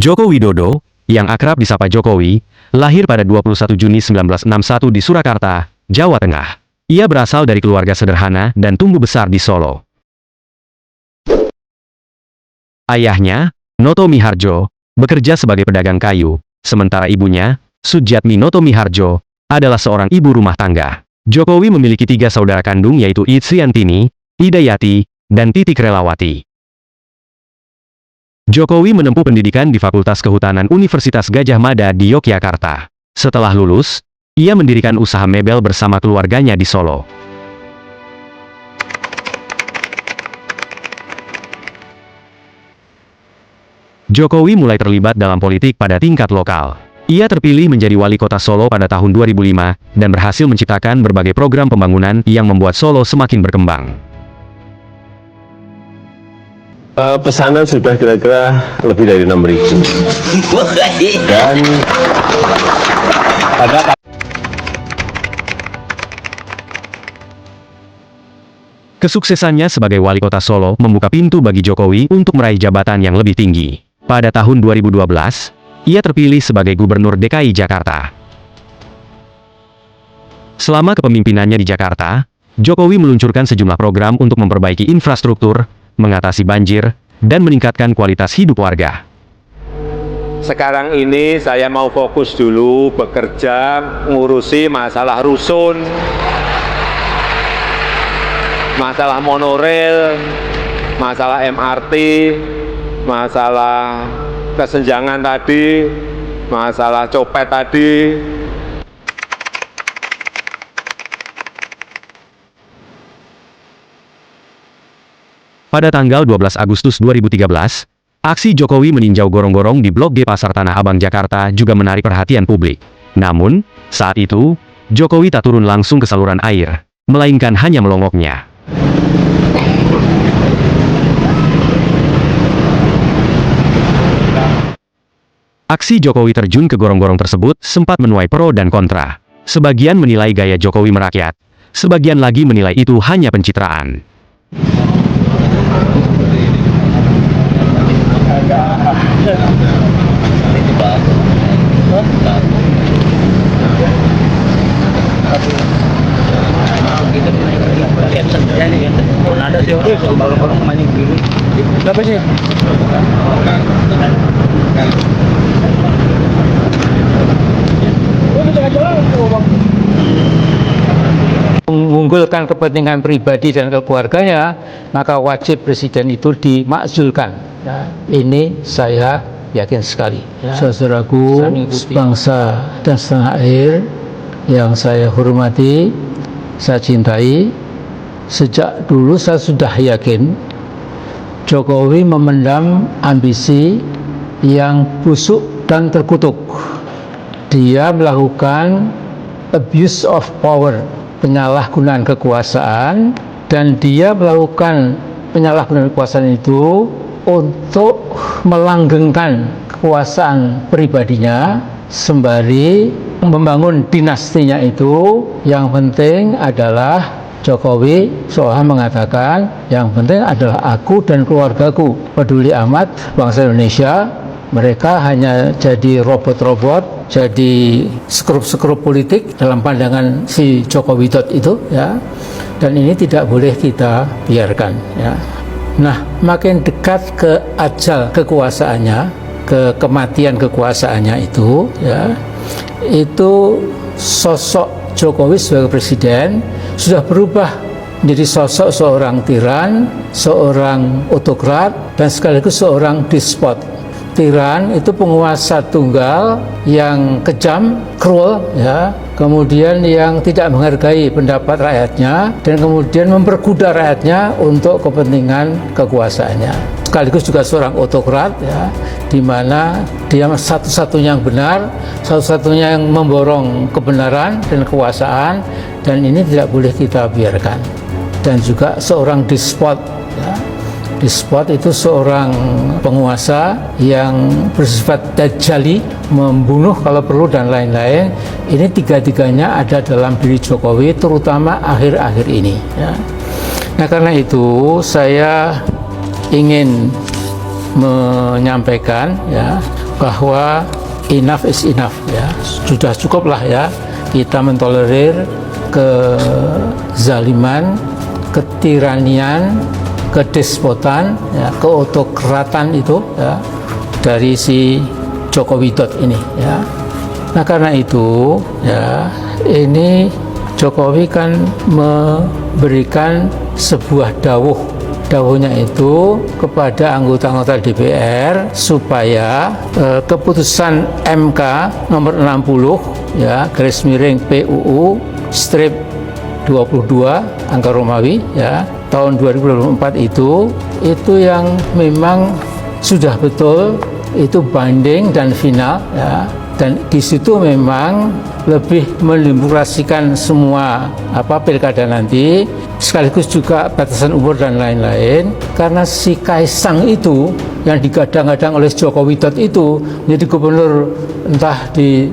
Joko Widodo, yang akrab disapa Jokowi, lahir pada 21 Juni 1961 di Surakarta, Jawa Tengah. Ia berasal dari keluarga sederhana dan tumbuh besar di Solo. Ayahnya, Noto Miharjo, bekerja sebagai pedagang kayu, sementara ibunya, Sudjatmi Noto Miharjo, adalah seorang ibu rumah tangga. Jokowi memiliki 3 saudara kandung yaitu Itsriantini, Idayati, dan Titik Relawati. Jokowi menempuh pendidikan di Fakultas Kehutanan Universitas Gadjah Mada di Yogyakarta. Setelah lulus, ia mendirikan usaha mebel bersama keluarganya di Solo. Jokowi mulai terlibat dalam politik pada tingkat lokal. Ia terpilih menjadi wali kota Solo pada tahun 2005, dan berhasil menciptakan berbagai program pembangunan yang membuat Solo semakin berkembang. Pesanan sudah kira-kira lebih dari 6.000. Dan ada kesuksesannya sebagai wali kota Solo membuka pintu bagi Jokowi untuk meraih jabatan yang lebih tinggi. Pada tahun 2012, ia terpilih sebagai Gubernur DKI Jakarta. Selama kepemimpinannya di Jakarta, Jokowi meluncurkan sejumlah program untuk memperbaiki infrastruktur, mengatasi banjir, dan meningkatkan kualitas hidup warga. Sekarang ini saya mau fokus dulu bekerja ngurusi masalah rusun, masalah monorail, masalah MRT, masalah kesenjangan tadi, masalah copet tadi. Pada tanggal 12 Agustus 2013, aksi Jokowi meninjau gorong-gorong di Blok G Pasar Tanah Abang Jakarta juga menarik perhatian publik. Namun, saat itu, Jokowi tak turun langsung ke saluran air, melainkan hanya melongoknya. Aksi Jokowi terjun ke gorong-gorong tersebut sempat menuai pro dan kontra. Sebagian menilai gaya Jokowi merakyat, sebagian lagi menilai itu hanya pencitraan. Mengunggulkan kepentingan pribadi dan keluarganya, maka wajib presiden itu dimakzulkan. Ya, ini saya yakin sekali. Ya. Saudaraku sebangsa dan setanah air yang saya hormati, saya cintai, sejak dulu saya sudah yakin Jokowi memendam ambisi yang busuk dan terkutuk. Dia melakukan abuse of power, penyalahgunaan kekuasaan, dan dia melakukan penyalahgunaan kekuasaan itu untuk melanggengkan kekuasaan pribadinya sembari membangun dinastinya itu. Yang penting adalah Jokowi seolah mengatakan yang penting adalah aku dan keluargaku, peduli amat bangsa Indonesia. Mereka hanya jadi robot-robot, jadi skrup-skrup politik dalam pandangan si Joko Widodo itu, ya. Dan ini tidak boleh kita biarkan, ya. Nah, makin dekat ke ajal kekuasaannya, ke kematian kekuasaannya itu, ya, itu sosok Jokowi sebagai presiden sudah berubah menjadi sosok seorang tiran, seorang autokrat, dan sekaligus seorang despot. Tiran itu penguasa tunggal yang kejam, cruel, ya, kemudian yang tidak menghargai pendapat rakyatnya, dan kemudian memperkuda rakyatnya untuk kepentingan kekuasaannya. Sekaligus juga seorang autokrat, ya, di mana dia satu-satunya yang benar, satu-satunya yang memborong kebenaran dan kekuasaan, dan ini tidak boleh kita biarkan. Dan juga seorang despot, ya. Despot itu seorang penguasa yang bersifat dajjali, membunuh kalau perlu dan lain-lain. Ini tiga-tiganya ada dalam diri Jokowi, terutama akhir-akhir ini, ya. Nah, karena itu saya ingin menyampaikan, ya, bahwa enough is enough, ya. Sudah cukuplah ya kita mentolerir kezaliman, ketiranian, kedespotan, ya, keautokratan itu ya, dari si Joko Widodo ini ya. Nah karena itu ya, ini Jokowi kan memberikan sebuah dawuhnya itu kepada anggota-anggota DPR supaya keputusan MK nomor 60 ya garis miring PUU strip 22 angka Romawi ya tahun 2024 itu yang memang sudah betul itu binding dan final ya, dan di situ memang lebih mendemokrasikan semua pilkada nanti, sekaligus juga batasan umur dan lain-lain. Karena si Kaisang itu yang digadang-gadang oleh Joko Widodo itu menjadi gubernur entah di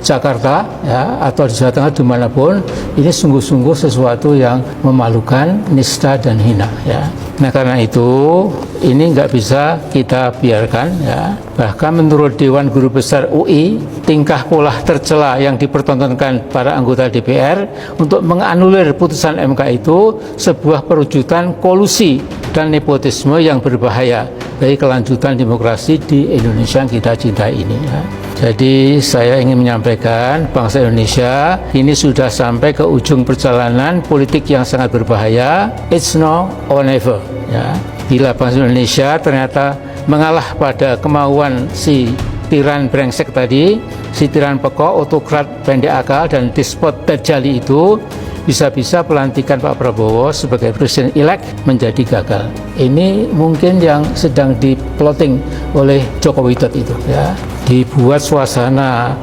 Jakarta ya atau di Jawa Tengah dimanapun, ini sungguh-sungguh sesuatu yang memalukan, nista dan hina ya. Nah karena itu ini nggak bisa kita biarkan ya. Bahkan menurut Dewan Guru Besar UI, tingkah pola tercela yang dipertontonkan para anggota DPR untuk menganulir putusan MK itu sebuah perwujudan kolusi dan nepotisme yang berbahaya bagi kelanjutan demokrasi di Indonesia yang kita cintai ini ya. Jadi saya ingin menyampaikan bangsa Indonesia ini sudah sampai ke ujung perjalanan politik yang sangat berbahaya. It's now or never ya. Bila bangsa Indonesia ternyata mengalah pada kemauan si tiran brengsek tadi, si tiran pekok, autokrat pendek akal dan despot terjali itu, bisa-bisa pelantikan Pak Prabowo sebagai presiden elect menjadi gagal. Ini mungkin yang sedang diplotting oleh Joko Widodo itu ya. Dibuat suasana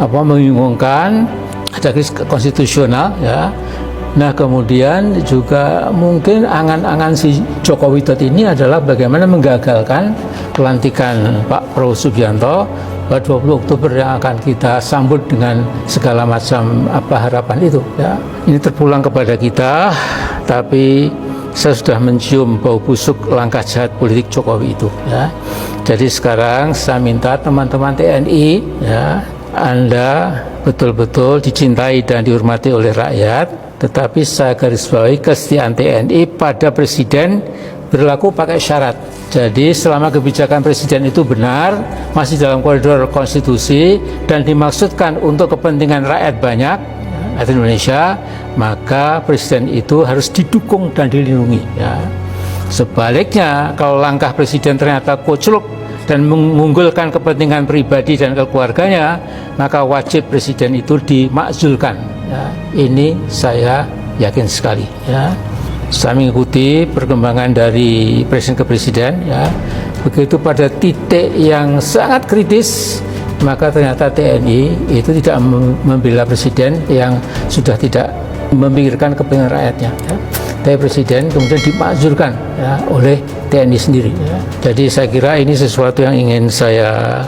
membingungkan, ada krisis konstitusional ya. Nah kemudian juga mungkin angan-angan si Joko Widodo ini adalah bagaimana menggagalkan pelantikan Pak Prabowo Subianto pada 20 Oktober yang akan kita sambut dengan segala macam harapan itu ya. Ini terpulang kepada kita, tapi saya sudah mencium bau busuk langkah jahat politik Jokowi itu ya. Jadi sekarang saya minta teman-teman TNI ya, Anda betul-betul dicintai dan dihormati oleh rakyat, tetapi saya garis bawahi kesetiaan TNI pada presiden berlaku pakai syarat. Jadi selama kebijakan presiden itu benar, masih dalam koridor konstitusi dan dimaksudkan untuk kepentingan rakyat banyak rakyat Indonesia, maka presiden itu harus didukung dan dilindungi ya. Sebaliknya kalau langkah presiden ternyata kocluk dan mengunggulkan kepentingan pribadi dan keluarganya, maka wajib presiden itu dimakzulkan ya. Ini saya yakin sekali ya. Saya mengikuti perkembangan dari presiden ke presiden ya. Begitu pada titik yang sangat kritis, maka ternyata TNI itu tidak membela presiden yang sudah tidak memikirkan kepentingan rakyatnya ya. Tapi presiden kemudian dimakzulkan ya, oleh TNI sendiri ya. Jadi saya kira ini sesuatu yang ingin saya